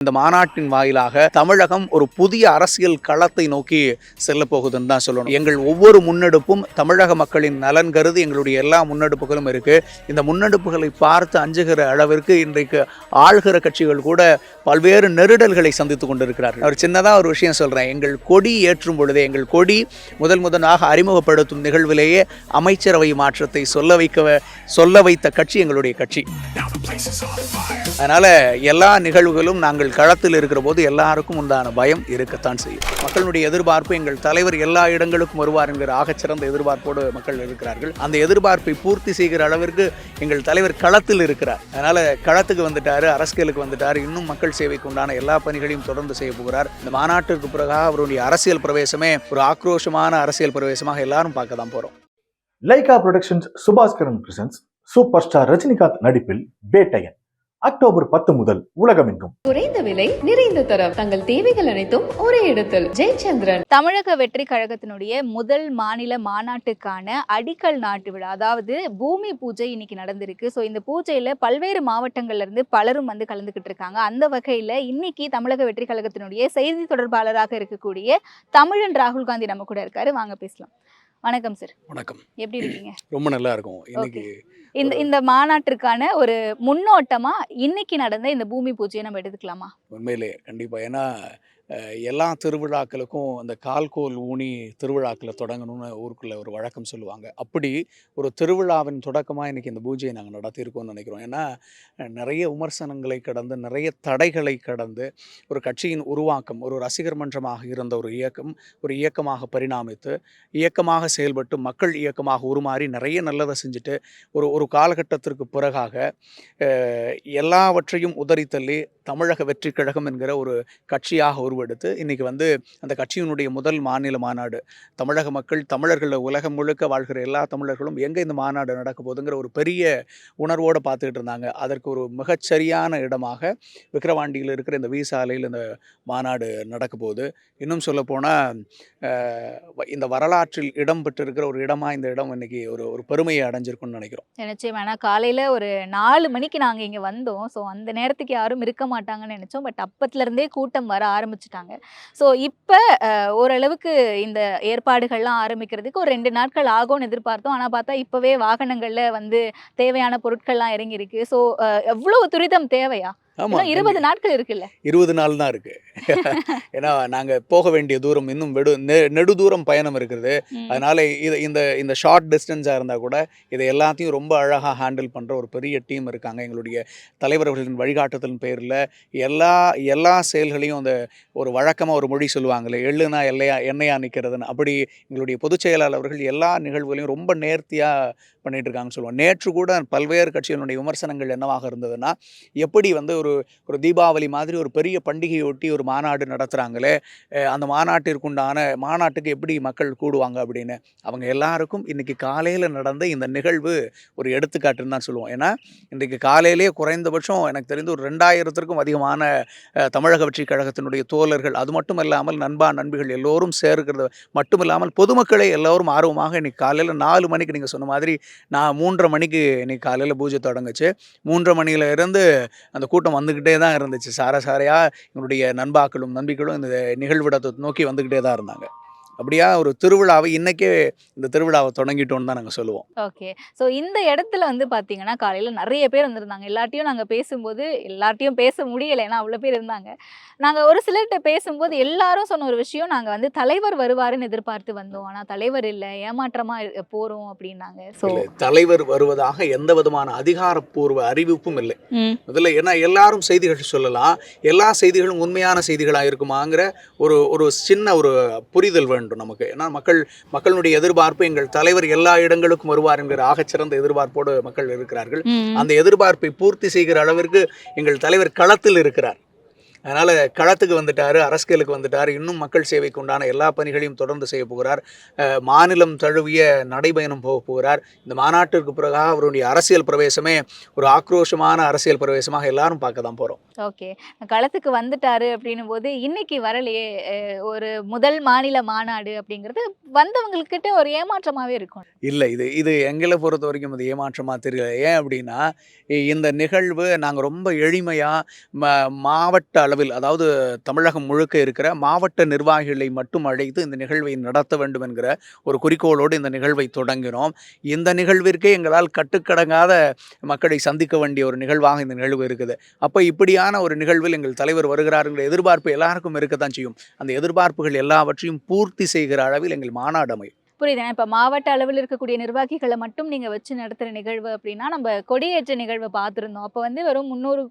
இந்த மாநாட்டின் வாயிலாக தமிழகம் ஒரு புதிய அரசியல் களத்தை நோக்கி செல்ல போகுதுன்னு தான் சொல்லணும். எங்கள் ஒவ்வொரு முன்னெடுப்பும் தமிழக மக்களின் நலன் கருதி எங்களுடைய எல்லா முன்னெடுப்புகளும் இருக்கு. இந்த முன்னெடுப்புகளை பார்த்து அஞ்சுகிற அளவிற்கு இன்றைக்கு ஆள்கிற கட்சிகள் கூட பல்வேறு நெருடல்களை சந்தித்துக் கொண்டிருக்கிறார்கள். ஒரு சின்னதாக ஒரு விஷயம் சொல்றேன். எங்கள் கொடி ஏற்றும் பொழுதே, எங்கள் கொடி முதலாக அறிமுகப்படுத்தும் நிகழ்விலேயே அமைச்சரவை மாற்றத்தை சொல்ல வைத்த கட்சி எங்களுடைய கட்சி. அதனால எல்லா நிகழ்வுகளும் நாங்கள் களத்தில் இருக்கிற போது எல்லாருக்கும் உண்டான பயம் இருக்கத்தான் செய்யும். மக்களுடைய எதிர்பார்ப்பு எங்கள் தலைவர் எல்லா இடங்களுக்கும் வருவார் என்கிற ஆகச்சிறந்த எதிர்பார்ப்போடு மக்கள் இருக்கிறார்கள். அந்த எதிர்பார்ப்பை பூர்த்தி செய்கிற அளவிற்கு எங்கள் தலைவர் களத்தில் இருக்கிறார். அதனால களத்துக்கு வந்துட்டாரு, அரசியலுக்கு வந்துட்டார். இன்னும் மக்கள் சேவைக்கு உண்டான எல்லா பணிகளையும் தொடர்ந்து செய்ய போகிறார். இந்த மாநாட்டிற்கு பிறகு அவருடைய அரசியல் பிரவேசமே ஒரு ஆக்ரோஷமான அரசியல் பிரவேசமாக எல்லாரும் பார்க்க தான் போறோம். Lyca productions Subaskaran presents super star Rajinikanth நடிப்பில் பேட்டையன் அக்டோபர் 10 முதல் உலகமெங்கும். குறைந்த விலை, நிறைந்த தரம், தங்கள் தேவைகள் அனைத்தும் ஒரே இடத்தில். ஜெயச்சந்திரன். தமிழக வெற்றி கழகத்தினுடைய முதல் மாநில மாநாட்டுக்கான அடிக்கல் நாட்டு விழா, அதாவது பூமி பூஜை இன்னைக்கு நடந்திருக்கு. ஸோ இந்த பூஜையில பல்வேறு மாவட்டங்கள்ல இருந்து பலரும் வந்து கலந்துகிட்டு இருக்காங்க. அந்த வகையில இன்னைக்கு தமிழக வெற்றி கழகத்தினுடைய செய்தி தொடர்பாளராக இருக்கக்கூடிய தமிழன் ராகுல் காந்தி நம்ம கூட இருக்காரு. வாங்க பேசலாம். வணக்கம் சார். வணக்கம். எப்படி இருக்கீங்க? ரொம்ப நல்லா இருக்கும். இன்னைக்கு இந்த மாநாட்டிற்கான ஒரு முன்னோட்டமா இன்னைக்கு நடந்த இந்த பூமி பூஜையை நம்ம எடுத்துக்கலாமா? உண்மையிலே கண்டிப்பா. ஏன்னா எல்லா திருவிழாக்களுக்கும் அந்த கால்கோல் ஊனி திருவிழாக்களை தொடங்கணும்னு ஊருக்குள்ள ஒரு வழக்கம் சொல்லுவாங்க. அப்படி ஒரு திருவிழாவின் தொடக்கமாக இன்றைக்கி இந்த பூஜையை நாங்கள் நடத்தியிருக்கோம்னு நினைக்கிறோம். ஏன்னா நிறைய விமர்சனங்களை கடந்து, நிறைய தடைகளை கடந்து ஒரு கட்சியின் உருவாக்கம், ஒரு ரசிகர் மன்றமாக இருந்த ஒரு இயக்கமாக பரிணாமித்து, இயக்கமாக செயல்பட்டு, மக்கள் இயக்கமாக உருமாறி நிறைய நல்லதை செஞ்சுட்டு ஒரு காலகட்டத்திற்கு பிறகாக எல்லாவற்றையும் உதறித்தள்ளி தமிழக வெற்றி கழகம் என்கிற ஒரு கட்சியாக உருவெடுத்து இன்னைக்கு வந்து அந்த கட்சியினுடைய முதல் மாநில மாநாடு, தமிழக மக்கள், தமிழர்கள், உலகம் முழுக்க வாழ்கிற எல்லா தமிழர்களும் எங்கே இந்த மாநாடு நடக்க போகுதுங்கிற ஒரு பெரிய உணர்வோடு பார்த்துக்கிட்டு இருந்தாங்க. அதற்கு ஒரு மிகச்சரியான இடமாக விக்கிரவாண்டியில் இருக்கிற இந்த வி சாலையில் இந்த மாநாடு நடக்க போகுது. இன்னும் சொல்லப்போனால் இந்த வரலாற்றில் இடம் பெற்றிருக்கிற ஒரு இடமாக இந்த இடம் இன்னைக்கு ஒரு பெருமையை அடைஞ்சிருக்குன்னு நினைக்கிறோம். நிச்சயமா. ஏன்னா காலையில் ஒரு 4 மணிக்கு நாங்கள் இங்கே வந்தோம். ஸோ அந்த நேரத்துக்கு யாரும் இருக்க மாட்டாங்கன்னு நினச்சோம். பட் அப்பத்துலேருந்தே கூட்டம் வர ஆரம்பிச்சிட்டாங்க. ஸோ இப்போ ஓரளவுக்கு இந்த ஏற்பாடுகள்லாம் ஆரம்பிக்கிறதுக்கு ஒரு 2 நாட்கள் ஆகும்னு எதிர்பார்த்தோம். ஆனால் பார்த்தா இப்போவே வாகனங்களில் வந்து தேவையான பொருட்கள்லாம் இறங்கியிருக்கு. ஸோ எவ்வளோ துரிதம் தேவையா? 20 நாட்கள் இருக்குல்ல? 20 நாள் தான் இருக்கு. ஏன்னா நாங்கள் போக வேண்டிய தூரம் இன்னும் நெடு தூரம் பயணம் இருக்குது. அதனால இந்த ஷார்ட் டிஸ்டன்ஸாக இருந்தால் கூட இதை எல்லாத்தையும் ரொம்ப அழகாக ஹேண்டில் பண்ணுற ஒரு பெரிய டீம் இருக்காங்க. எங்களுடைய தலைவர்களின் வழிகாட்டுதலின் பேரில் எல்லா செயல்களையும் அந்த ஒரு வழக்கமாக ஒரு மொழி சொல்லுவாங்களே, எள்ளுனா எண்ணெயா நிற்கிறதுன்னு, அப்படி எங்களுடைய பொதுச் செயலாளர் அவர்கள் எல்லா நிகழ்வுகளையும் ரொம்ப நேர்த்தியாக பண்ணிட்டு இருக்காங்கன்னு சொல்லுவோம். நேற்று கூட பல்வேறு கட்சிகளுடைய விமர்சனங்கள் என்னவாக இருந்ததுன்னா, எப்படி வந்து ஒரு தீபாவளி மாதிரி ஒரு பெரிய பண்டிகையொட்டி ஒரு மாநாடு நடத்துகிறாங்களே, அந்த மாநாட்டுக்கு எப்படி மக்கள் கூடுவாங்க அப்படின்னு. அவங்க எல்லாருக்கும் இன்றைக்கி காலையில் நடந்த இந்த நிகழ்வு ஒரு எடுத்துக்காட்டுன்னு தான் சொல்லுவோம். ஏன்னா இன்றைக்கு காலையிலேயே குறைந்தபட்சம் எனக்கு தெரிந்து ஒரு 2000த்திற்கும் அதிகமான தமிழக வெற்றி கழகத்தினுடைய தோழர்கள், அது மட்டும் இல்லாமல் நண்பிகள் எல்லோரும் சேர்க்கிறது மட்டும் இல்லாமல் பொதுமக்களே எல்லோரும் ஆர்வமாக இன்றைக்கி காலையில் 4 மணிக்கு நீங்கள் சொன்ன மாதிரி நான் 3:30 மணிக்கு இன்றைக்கி காலையில் பூஜை தொடங்குச்சு. 3:30 மணியில இருந்து அந்த கூட்டம் வந்துக்கிட்டே தான் இருந்துச்சு. சாரையாக எங்களுடைய நண்பிகளும் இந்த நிகழ்விடத்தை நோக்கி வந்துக்கிட்டே தான் இருந்தாங்க. அப்படியா ஒரு திருவிழாவை இன்னைக்கே இந்த திருவிழாவை தொடங்கிட்டோன்னு தான் நாங்கள் சொல்லுவோம். ஓகே. ஸோ இந்த இடத்துல வந்து பார்த்தீங்கன்னா காலையில் நிறைய பேர் வந்திருந்தாங்க. நாங்கள் பேசும்போது எல்லார்ட்டையும் பேச முடியலை, ஏன்னா அவ்வளோ பேர் இருந்தாங்க. நாங்கள் ஒரு சிலர்கிட்ட பேசும்போது எல்லாரும் சொன்ன ஒரு விஷயம், நாங்கள் வந்து தலைவர் வருவாருன்னு எதிர்பார்த்து வந்தோம், ஆனால் தலைவர் இல்லை, ஏமாற்றமாக போகிறோம் அப்படின்னாங்க. ஸோ தலைவர் வருவதாக எந்த விதமான அதிகாரப்பூர்வ அறிவிப்பும் இல்லை. முதல்ல ஏன்னா எல்லாரும் செய்திகள் சொல்லலாம், எல்லா செய்திகளும் உண்மையான செய்திகளாக இருக்குமாங்கிற ஒரு சின்ன ஒரு புரிதல் வேண்டும் நமக்கு. ஏன்னா மக்களுடைய எதிர்பார்ப்பு எங்கள் தலைவர் எல்லா இடங்களுக்கும் வருவார் என்கிற ஆகச்சிறந்த எதிர்பார்ப்போடு மக்கள் இருக்கிறார்கள். அந்த எதிர்பார்ப்பை பூர்த்தி செய்கிற அளவிற்கு எங்கள் தலைவர் களத்தில் இருக்கிறார். அதனால் களத்துக்கு வந்துட்டார், அரசியலுக்கு வந்துட்டார். இன்னும் மக்கள் சேவைக்கு உண்டான எல்லா பணிகளையும் தொடர்ந்து செய்ய போகிறார். மாநிலம் தழுவிய நடைபயணம் போக போகிறார். இந்த மாநாட்டிற்கு பிறகு அவருடைய அரசியல் பிரவேசமே ஒரு ஆக்ரோஷமான அரசியல் பிரவேசமாக எல்லாரும் பார்க்க தான் போகிறோம். ஓகே. களத்துக்கு வந்துட்டாரு அப்படின்னும் போது இன்னைக்கு வரலையே, ஒரு முதல் மாநில மாநாடு அப்படிங்கிறது வந்தவங்கக்கிட்ட ஒரு ஏமாற்றமாகவே இருக்கும். இல்லை, இது எங்களை பொறுத்த வரைக்கும் அது ஏமாற்றமாக தெரியல. ஏன் அப்படின்னா, இந்த நிகழ்வு நாங்கள் ரொம்ப எளிமையாக மாவட்ட அளவில், அதாவது தமிழகம் முழுக்க இருக்கிற மாவட்ட நிர்வாகிகளை மட்டும் அழைத்து இந்த நிகழ்வை நடத்த வேண்டும் என்கிற ஒரு குறிக்கோளோடு இந்த நிகழ்வை தொடங்கினோம். இந்த நிகழ்விற்கே எங்களால் கட்டுக்கடங்காத மக்களை சந்திக்க வேண்டிய ஒரு நிகழ்வாக இந்த நிகழ்வு இருக்குது. அப்போ இப்படியான ஒரு நிகழ்வில் எங்கள் தலைவர் வருகிறாருங்கிற எதிர்பார்ப்பு எல்லாருக்கும் இருக்கத்தான் செய்யும். அந்த எதிர்பார்ப்புகள் எல்லாவற்றையும் பூர்த்தி செய்கிற அளவில் எங்கள் மாநாடு அமையும். புரியுது. இப்ப மாவட்ட அளவில் இருக்கக்கூடிய நிர்வாகிகள மட்டும் நீங்க வச்சு நடத்துற நிகழ்வு அப்படின்னா, நம்ம கொடியேற்ற நிகழ்வ பார்த்திருந்தோம். அப்ப வந்து வெறும் 300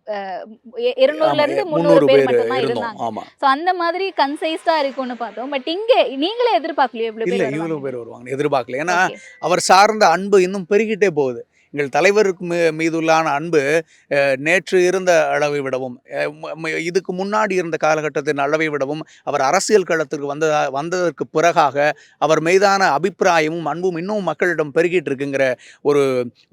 200ல இருந்து 300 பேர் மட்டும் தான் இருந்தோம். இருந்தாங்க. ஆமா. சோ அந்த மாதிரி கன்சைஸ்டா இருக்கும்னு பார்த்தோம். பட் இங்க நீங்களே எதிர்பார்க்கலையோ இவ்வளவு இல்ல பேர் இவ்வளவு வருவாங்க. பேர் வருவாங்க எதிர்பார்க்கல. ஏன்னா ஓகே. அவர் சார்ந்த அன்பு இன்னும் பெருகிட்டே போகுது. எங்கள் தலைவருக்கு மீதுள்ளான அன்பு நேற்று இருந்த அளவை விடவும், இதுக்கு முன்னாடி இருந்த காலகட்டத்தின் அளவை விடவும், அவர் அரசியல் களத்திற்கு வந்ததற்கு பிறகாக அவர் மீதான அபிப்பிராயமும் அன்பும் இன்னும் மக்களிடம் பெருகிட்டு இருக்குங்கிற ஒரு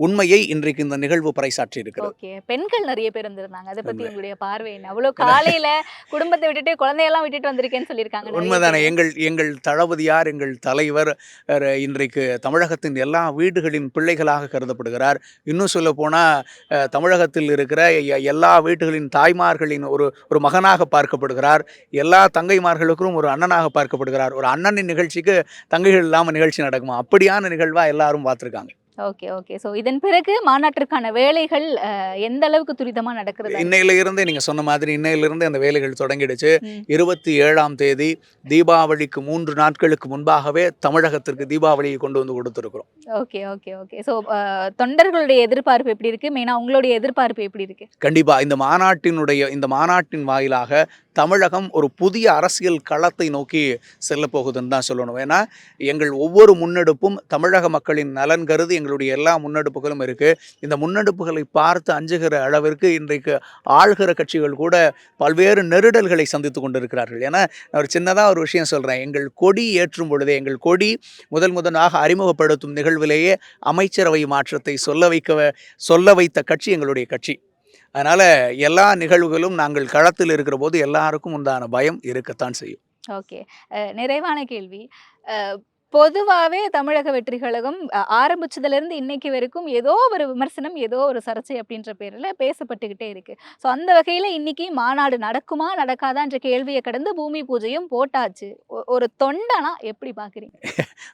உண்மையை இன்றைக்கு இந்த நிகழ்வு பறைசாற்றி இருக்கிறது. ஓகே. பெண்கள் நிறைய பேர் இருந்திருந்தாங்க. அத பத்தி உங்களுடைய பார்வை என்ன? அவ்வளவு காலையில குடும்பத்தை விட்டுட்டு குழந்தையெல்லாம் விட்டுட்டு வந்திருக்கேன்னு சொல்லியிருக்காங்க நிறைய உண்மைதானே. பேர். எங்கள் தளபதியார், எங்கள் தலைவர் இன்றைக்கு தமிழகத்தின் எல்லா வீடுகளின் பிள்ளைகளாக கருதப்படுகிறார். இன்னும் சொல்ல போனா தமிழகத்தில் இருக்கிற எல்லா வீடுகளின் தாய்மார்களின் ஒரு மகனாக பார்க்கப்படுகிறார். எல்லா தங்கைமார்களுக்கும் ஒரு அண்ணனாக பார்க்கப்படுகிறார். ஒரு அண்ணனின் நிகழ்ச்சிக்கு தங்கைகள் இல்லாமல் நிகழ்ச்சி நடக்குமா? அப்படியான நிகழ்வா எல்லாரும் பார்த்துருக்காங்க. Okay, okay. சோ இதன் பிறகு மாநாட்டிற்கான வேலைகள் எந்த அளவுக்கு துரிதமா நடக்கிறதா? இன்னையில இருந்தே நீங்க சொன்ன மாதிரி இன்னையிலிருந்து அந்த வேலைகள் தொடங்கிடுச்சு. ம். 27ஆம் தேதி தீபாவளிக்கு 3 நாட்களுக்கு முன்பாகவே தமிழகத்திற்கு தீபாவளியை கொண்டு வந்து கொடுத்துருக்கிறோம். Okay, okay, okay. சோ தொண்டர்களுடைய எதிர்பார்ப்பு எப்படி இருக்கு? மெயினா உங்களுடைய எதிர்பார்ப்பு எப்படி இருக்கு? கண்டிப்பா இந்த மாநாட்டின் வாயிலாக தமிழகம் ஒரு புதிய அரசியல் களத்தை நோக்கி செல்ல போகுதுன்னு தான் சொல்லணும். ஏன்னா எங்கள் ஒவ்வொரு முன்னெடுப்பும் தமிழக மக்களின் நலன் கருதி எங்களுடைய எல்லா முன்னெடுப்புகளும் இருக்கு. இந்த முன்னெடுப்புகளை பார்த்து அஞ்சுகிற அளவிற்கு இன்றைக்கு ஆள்கிற கட்சிகள் கூட பல்வேறு நெருடல்களை சந்தித்து கொண்டிருக்கிறார்கள். ஏன்னா ஒரு சின்னதாக ஒரு விஷயம் சொல்கிறேன். எங்கள் கொடி ஏற்றும் பொழுதே, எங்கள் கொடி முதலாக அறிமுகப்படுத்தும் நிகழ்விலேயே அமைச்சரவை மாற்றத்தை சொல்ல வைத்த கட்சி எங்களுடைய கட்சி. அதனால் எல்லா நிகழ்வுகளும் நாங்கள் களத்தில் இருக்கிற போது எல்லாருக்கும் உண்டான பயம் இருக்கத்தான் செய்யும். ஓகே. நிறைவான கேள்வி. பொதுவாவே தமிழக வெற்றி கழகம் ஆரம்பிச்சதுலேருந்து இன்னைக்கு வரைக்கும் ஏதோ ஒரு விமர்சனம், ஏதோ ஒரு சர்ச்சை அப்படின்ற பேரில் பேசப்பட்டுக்கிட்டே இருக்கு. ஸோ அந்த வகையில் இன்னைக்கு மாநாடு நடக்குமா நடக்காதான்ற கேள்வியை கடந்து பூமி பூஜையும் போட்டாச்சு. ஒரு தொண்டனா எப்படி பார்க்குறீங்க?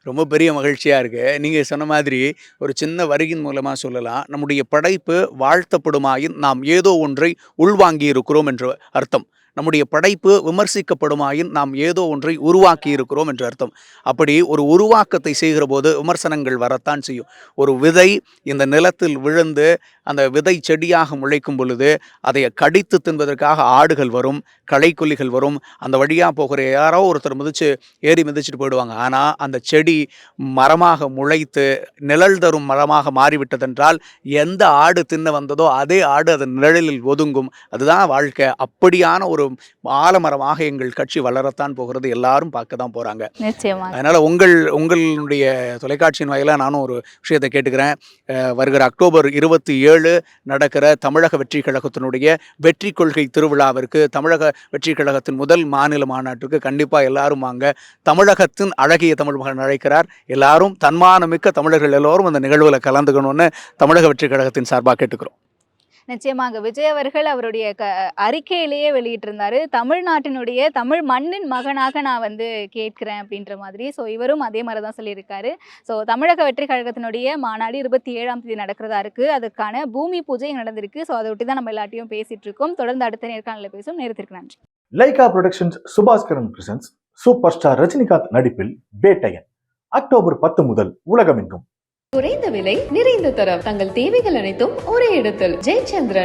ரொம்ப பெரிய மகிழ்ச்சியாக இருக்குது. நீங்கள் சொன்ன மாதிரி ஒரு சின்ன வரியின் மூலமாக சொல்லலாம். நம்முடைய படைப்பு வாழ்த்தப்படுமாயின் நாம் ஏதோ ஒன்றை உள்வாங்கி இருக்கிறோம் என்று அர்த்தம். நம்முடைய படைப்பு விமர்சிக்கப்படுமாயின் நாம் ஏதோ ஒன்றை உருவாக்கி இருக்கிறோம் என்று அர்த்தம். அப்படி ஒரு உருவாக்கத்தை செய்கிற போது விமர்சனங்கள் வரத்தான் செய்யும். ஒரு விதை இந்த நிலத்தில் விழுந்து அந்த விதை செடியாக முளைக்கும் பொழுது அதை கடித்து தின்பதற்காக ஆடுகள் வரும், களைக்கொல்லிகள் வரும். அந்த வழியாக போகிற யாரோ ஒருத்தர் மிதிச்சுட்டு போயிடுவாங்க. ஆனால் அந்த செடி மரமாக முளைத்து நிழல் தரும் மரமாக மாறிவிட்டதென்றால் எந்த ஆடு தின்ன வந்ததோ அதே ஆடு அதன் நிழலில் ஒதுங்கும். அதுதான் வாழ்க்கை. அப்படியான ஒரு ஆலமரமாக எங்கள் கட்சி வளரத்தான் போகிறது. எல்லாரும் பார்க்க தான் போறாங்க. நிச்சயமா. அதனால உங்களுடைய தொலைக்காட்சியின் வாயிலாக நானும் ஒரு விஷயத்தை கேட்டுக்கிறேன். வருகிற அக்டோபர் 27 நடக்கிற தமிழக வெற்றி கழகத்தினுடைய வெற்றி கொள்கை திருவிழாவிற்கு, தமிழக வெற்றி கழகத்தின் முதல் மாநில மாநாட்டுக்கு கண்டிப்பாக எல்லாரும் வாங்க. தமிழகத்தின் அழகிய தமிழ் மகன் அழைக்கிறார். எல்லாரும் தன்மானமிக்க தமிழர்கள் எல்லோரும் அந்த நிகழ்வில் கலந்துக்கணும்னு தமிழக வெற்றி கழகத்தின் சார்பாக கேட்டுக்கிறோம். நிச்சயமாக விஜய் அவர்கள் அவருடைய அறிக்கையிலேயே வெளியிட்டிருந்தாரு, தமிழ்நாட்டினுடைய தமிழ் மண்ணின் மகனாக நான் வந்து கேட்கிறேன் அப்படின்ற மாதிரி. ஸோ இவரும் அதே மாதிரி தான் சொல்லியிருக்காரு. ஸோ தமிழக வெற்றி கழகத்தினுடைய மாநாடு 27ஆம் தேதி நடக்கிறதா இருக்கு. அதுக்கான பூமி பூஜை நடந்திருக்கு. ஸோ அதை ஒட்டி தான் நம்ம எல்லாத்தையும் பேசிட்டு இருக்கோம். தொடர்ந்து அடுத்த நேர்காணலில் பேசும். நேரத்திற்கு நன்றி. Lyca productions Subaskaran presents super star Rajinikanth நடிப்பில் பேட்டையன் அக்டோபர் 10 முதல் உலகமெங்கும். குறைந்த விலை, நிறைந்த தரம், தங்கள் தேவைகள் அனைத்தும் ஒரே இடத்தில். ஜெயச்சந்திரன்.